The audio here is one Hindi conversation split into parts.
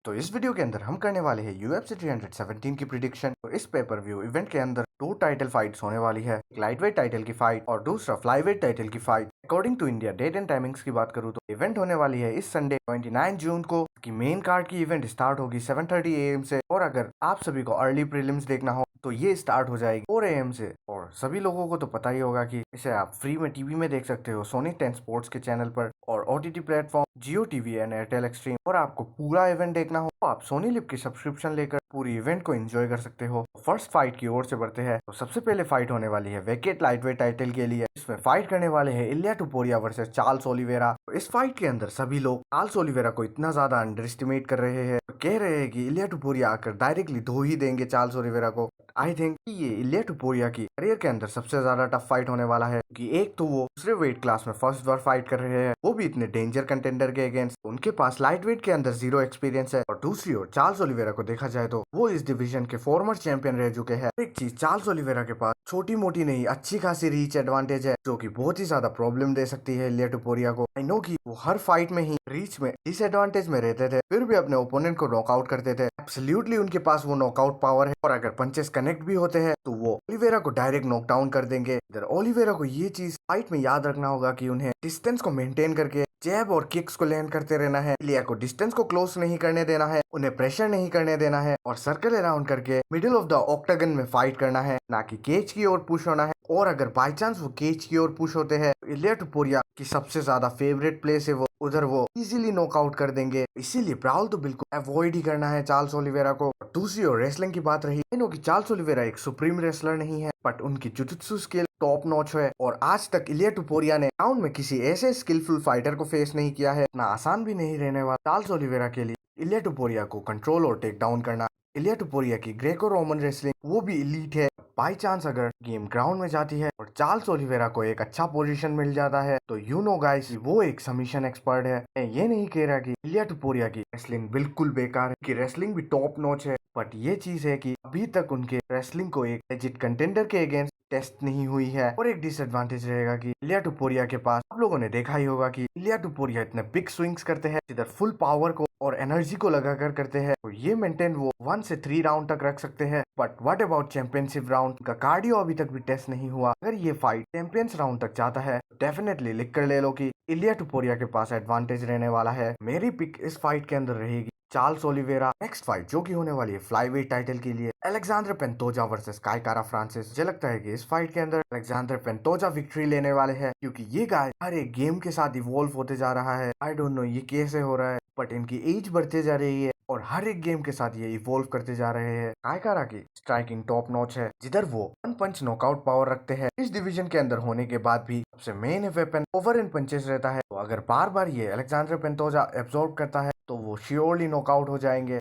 तो इस वीडियो के अंदर हम करने वाले हैं UFC 317 की प्रिडिक्शन। तो इस पेपर व्यू इवेंट के अंदर दो टाइटल फाइट्स होने वाली है, एक लाइटवेट टाइटल की फाइट और दूसरा फ्लाईवेट टाइटल की fight. According to India date and timings की बात करूँ तो इवेंट होने वाली है इस संडे 29 जून को। की मेन कार्ड की इवेंट स्टार्ट होगी 7:30 AM से, और अगर आप सभी को अर्ली प्रीलिम्स देखना हो तो ये स्टार्ट हो जाएगी 4 AM से। और सभी लोगों को तो पता ही होगा कि इसे आप फ्री में टीवी में देख सकते हो सोनी 10 स्पोर्ट्स के चैनल पर, और OTT platform Jio TV and Airtel extreme. और आपको पूरा इवेंट देखना हो तो आप सोनी लिव की सब्सक्रिप्शन लेकर पूरी इवेंट को एंजॉय कर सकते हो। फर्स्ट फाइट की ओर से बढ़ते हैं तो सबसे पहले फाइट होने वाली है वेकेट लाइटवेट टाइटल के लिए। इसमें फाइट करने वाले हैं इलिया टुपुरिया वर्सेस चार्ल्स ओलिवेरा। तो इस फाइट के अंदर सभी लोग चार्ल्स ओलिवेरा को इतना ज्यादा अंडर एस्टिमेट कर रहे हैं, कह रहे हैं कि इलिया टुपुरिया आकर डायरेक्टली धो ही देंगे चार्ल्स ओलिवेरा को। आई थिंक ये इलिया टुपुरिया की करियर के अंदर सबसे ज्यादा टफ फाइट होने वाला है, कि एक तो वो दूसरे वेट क्लास में फर्स्ट बार फाइट कर रहे हैं, वो भी इतने डेंजर कंटेंडर के अगेंस्ट। उनके पास लाइट वेट के अंदर जीरो एक्सपीरियंस है, और दूसरी ओर चार्ल्स ओलिवेरा को देखा जाए तो वो इस डिवीजन के फॉर्मर चैंपियन रह चुके हैं। एक चीज चार्ल्स ओलिवेरा के पास छोटी मोटी नहीं अच्छी खासी रीच एडवांटेज है, जो कि बहुत ही ज्यादा प्रॉब्लम दे सकती है इलिया टुपुरिया को। आई नो कि वो हर फाइट में ही रीच में डिसएडवांटेज में रहते थे, फिर भी अपने ओपोनेंट को नॉकआउट करते थे। एब्सोल्युटली उनके पास वो नॉकआउट पावर है, और अगर पंचेस कनेक्ट भी होते हैं तो वो ओलिवेरा को डायरेक्ट नॉकडाउन कर देंगे। इधर ओलिवेरा को ये चीज फाइट में याद रखना होगा कि उन्हें डिस्टेंस को मेंटेन करके जैब और किक्स को लैंड करते रहना है। इलिया को डिस्टेंस को क्लोज नहीं करने देना है, उन्हें प्रेशर नहीं करने देना है, और सर्कल अराउंड करके मिडिल ऑफ द ऑक्टागन में फाइट करना है, ना कि केज की ओर पुश होना है। और अगर बाई चांस वो केज की ओर पुश होते हैं तो इलिया टुपुरिया की सबसे ज्यादा फेवरेट प्लेस है वो, उधर वो इजीली नॉकआउट कर देंगे। इसीलिए ब्राउल तो बिल्कुल अवॉइड ही करना है चार्ल्स ओलिवेरा को। दूसरी ओर रेसलिंग की बात रही कि चार्ल्स ओलिवेरा एक सुप्रीम रेसलर नहीं है, बट उनकी जुजुत्सु स्किल टॉप नॉच है, और आज तक इलिया टुपुरिया ने राउंड में किसी ऐसे स्किलफुल फाइटर को फेस नहीं किया है। इतना आसान भी नहीं रहने वाला चार्ल्स ओलिवेरा के लिए इलिया टुपुरिया को कंट्रोल और टेक डाउन करना। इलिया टुपुरिया की ग्रेको रोमन रेसलिंग वो भी इलीट है। बाई चांस अगर गेम ग्राउंड में जाती है और चार्ल्स ओलिवेरा को एक अच्छा पोजीशन मिल जाता है तो यू नो गाइस वो एक सबमिशन एक्सपर्ट है। मैं ये नहीं कह रहा कि इलिया टुपुरिया की रेसलिंग बिल्कुल बेकार है, कि रेसलिंग भी टॉप नॉच है, बट ये चीज है कि अभी तक उनके रेसलिंग को एक लेजिट कंटेंडर के अगेंस्ट टेस्ट नहीं हुई है। और एक डिसएडवांटेज रहेगा कि इलिया टुपुरिया के पास आप लोगों ने देखा ही होगा कि इलिया टुपुरिया इतने बिग स्विंग्स करते हैं, इधर फुल पावर को और एनर्जी को लगाकर करते हैं, तो ये मेंटेन वो 1 से 3 राउंड तक रख सकते हैं। But what about championship round का कार्डियो अभी तक भी टेस्ट नहीं हुआ। अगर ये फाइट चैंपियंस राउंड तक जाता है तो डेफिनेटली लिख कर ले लो कि इलिया टुपुरिया के पास एडवांटेज रहने वाला है। मेरी पिक इस फाइट के अंदर रहेगी चार्ल्स ओलिवेरा। नेक्स्ट फाइट जो की होने वाली है फ्लाईवेट टाइटल के लिए, अलेक्जेंडर पेंटोजा वर्सेस काय कारा फ्रांसिस। मुझे लगता है कि इस फाइट के अंदर अलेक्जेंडर पेंटोजा विक्ट्री लेने वाले हैं, क्योंकि ये गाय हर एक गेम के साथ इवॉल्व होते जा रहा है। आई डोंट नो ये कैसे हो रहा है, बट इनकी एज बढ़ते जा रही है और हर एक गेम के साथ ये इवॉल्व करते जा रहे हैं। काय कारा की स्ट्राइकिंग टॉप नॉच है, जिधर वो 1 पंच नॉकआउट पावर रखते हैं। इस डिवीजन के अंदर होने के बाद भी सबसे main weapon over in punches रहता है, तो अगर बार बार ये अलेक्जेंडर पेंटोजा एब्जॉर्ब करता है तो वो श्योरली नॉकआउट हो जाएंगे।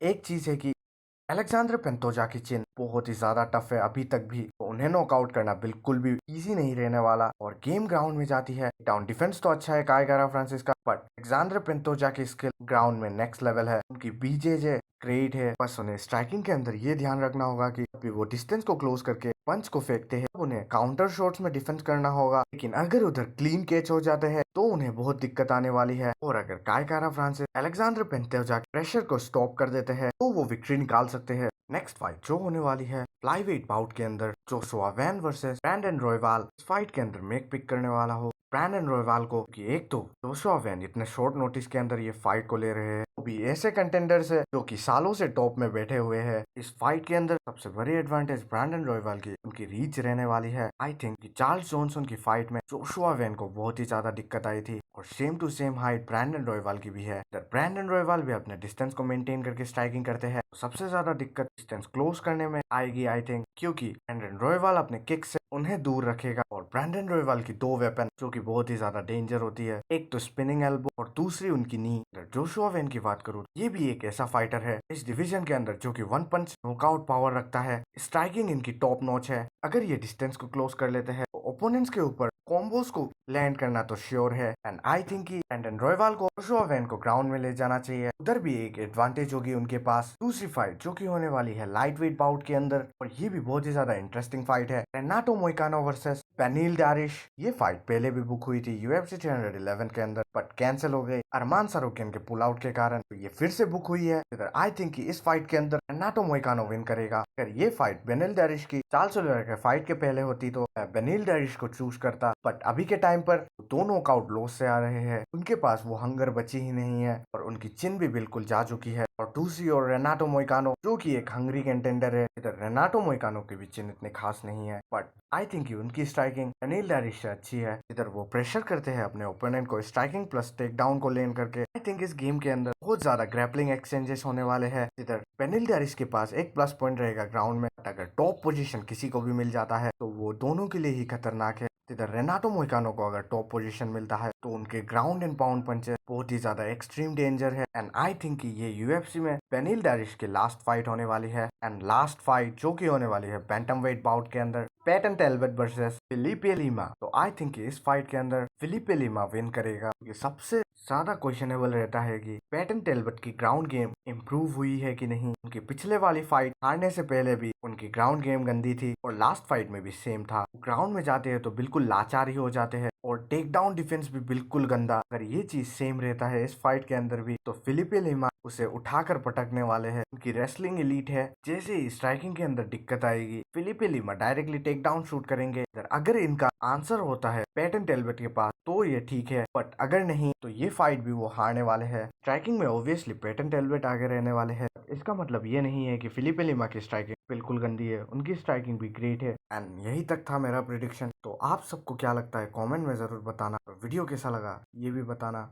एक चीज है कि अलेक्जेंडर पेंटोजा की चिन बहुत ही ज्यादा टफ है अभी तक भी, तो उन्हें नॉकआउट करना बिल्कुल भी इजी नहीं रहने वाला। और गेम ग्राउंड में जाती है, डाउन डिफेंस तो अच्छा है काय कारा फ्रांसिस का, बट अलेक्जेंडर पेंटोजा की स्किल ग्राउंड में नेक्स्ट लेवल है। उनकी बीजेजे ग्रेट है, बस उन्हें स्ट्राइकिंग के अंदर ये ध्यान रखना होगा कि अभी वो डिस्टेंस को क्लोज करके पंच को फेंकते हैं, उन्हें काउंटर शॉट्स में डिफेंस करना होगा। लेकिन अगर उधर क्लीन कैच हो जाते हैं तो उन्हें बहुत दिक्कत आने वाली है। और अगर काय कारा फ्रांसिस अलेक्जेंडर पेंटोजा के प्रेशर को स्टॉप कर देते हैं तो वो विक्ट्री निकाल सकते हैं। नेक्स्ट फाइट जो होने वाली है फ्लाईवेट बाउट के अंदर, जोशुआ वैन वर्सेस ब्रैंडन रॉयवाल। इस फाइट के अंदर मैं पिक करने वाला हूँ ब्रैंडन रॉयवाल को, कि एक तो जोशुआ वैन इतने शॉर्ट नोटिस के अंदर ये फाइट को ले रहे हैं, वो भी ऐसे कंटेंडर्स है जो कि सालों से टॉप में बैठे हुए हैं। इस फाइट के अंदर सबसे बड़ी एडवांटेज ब्रैंडन रॉयवाल की उनकी रीच रहने वाली है। आई थिंक कि चार्ल्स जॉनसन की फाइट में जोशुआ वैन को बहुत ही ज्यादा दिक्कत आई थी, और same to same height Brandon Royval की भी है। ब्रैंडन रॉयवाल भी अपने डिस्टेंस को मेंटेन करके स्ट्राइकिंग करते हैं, सबसे ज्यादा दिक्कत डिस्टेंस क्लोज करने में आएगी आई थिंक, क्योंकि ब्रैंडन रॉयवाल अपने किक से उन्हें दूर रखेगा। और ब्रैंडन रॉयवाल की 2 वेपन जो कि बहुत ही ज्यादा डेंजर होती है, एक तो स्पिनिंग एल्बो और दूसरी उनकी नी। जोशुआ वैन की बात करूँ, ये भी एक ऐसा फाइटर है इस डिवीजन के अंदर जो कि 1 पंच नॉकआउट पावर रखता है। स्ट्राइकिंग इनकी टॉप नॉच है, अगर ये डिस्टेंस को क्लोज कर लेते हैं तो ओपोनेंट्स के ऊपर कॉम्बोज को लैंड करना तो श्योर है। एंड आई थिंक कि ब्रेंडन रॉयवाल को जोशुआ वैन को ग्राउंड में ले जाना चाहिए। उधर भी एक एडवांटेज होगी उनके पास। दूसरी फाइट जो कि होने वाली है लाइट वेट बाउट के अंदर, और ये भी बहुत ही ज्यादा इंटरेस्टिंग फाइट है, रेनाटो मोइकानो वर्सेस बेनिल डैरिश। ये फाइट पहले भी बुक हुई थी UFC 311 के अंदर, बट कैंसिल हो गई अरमान सरोकिन के पुल आउट के कारण। तो ये फिर से बुक हुई है। आई थिंक कि इस फाइट के अंदर रेनाटो मोइकानो विन करेगा। अगर ये फाइट बेनिल डैरिश की चार्ल्स ओलिवेरा के फाइट के पहले होती तो मैं बेनिल डैरिश को चूज करता, बट अभी के टाइम पर दोनों नॉकआउट लॉस से आ रहे हैं, उनके पास वो हंगर बची ही नहीं है और उनकी चिन भी बिल्कुल जा चुकी है। और दूसरी ओर रेनाटो मोइकानो जो कि एक हंगरी कंटेंडर है, इधर रेनाटो मोइकानो की भी चिन इतने खास नहीं है, बट आई थिंक उनकी स्ट्राइकिंग बेनिल डैरिश से अच्छी है। इधर वो प्रेशर करते हैं अपने ओपोनेंट को स्ट्राइकिंग प्लस टेक डाउन को लेन करके। आई थिंक इस गेम के अंदर बहुत ज्यादा ग्रैपलिंग एक्सचेंजेस होने वाले हैं। इधर बेनिल डैरिश के पास एक प्लस पॉइंट रहेगा ग्राउंड में, अगर टॉप पोजीशन किसी को भी मिल जाता है तो वो दोनों के लिए ही खतरनाक है। इधर रेनाटो मोइकानो को अगर टॉप पोजीशन मिलता है तो उनके ग्राउंड एंड पाउंड पंचेस बहुत ही ज्यादा एक्सट्रीम डेंजर है। एंड आई थिंक कि ये UFC में बेनिल डैरिश की लास्ट फाइट होने वाली है। एंड लास्ट फाइट जो कि होने वाली है बैंटमवेट बाउट के अंदर, पैटन टेल्बट वर्सेस फिलिपे लिमा। तो आई थिंक इस फाइट के अंदर फिलिपे लिमा विन करेगा। ये सबसे ज्यादा क्वेश्चनेबल रहता है कि पैटन टेल्बट की ग्राउंड गेम इम्प्रूव हुई है कि नहीं। उनकी पिछले वाली फाइट हारने से पहले भी उनकी ग्राउंड गेम गंदी थी और लास्ट फाइट में भी सेम था। ग्राउंड में जाते हैं तो बिल्कुल लाचार ही हो जाते हैं और टेक डाउन डिफेंस भी बिल्कुल गंदा। अगर ये चीज सेम रहता है इस फाइट के अंदर भी तो फिलिपे लिमा उसे उठाकर पटकने वाले हैं। उनकी रेसलिंग एलीट है, जैसे ही स्ट्राइकिंग के अंदर दिक्कत आएगी Felipe Lima directly take down shoot करेंगे। अगर इनका आंसर होता है पैटन टेल्बट के पास तो ये ठीक है, बट अगर नहीं तो ये फाइट भी वो हारने वाले हैं। स्ट्राइकिंग में ऑब्वियसली पैटन टेल्बट आगे रहने वाले हैं। इसका मतलब ये नहीं है कि फिलिपे लिमा की स्ट्राइकिंग बिल्कुल गंदी है, उनकी स्ट्राइकिंग भी ग्रेट है। एंड यही तक था मेरा प्रिडिक्शन। तो आप सबको क्या लगता है कमेंट में जरूर बताना। वीडियो कैसा लगा ये भी बताना।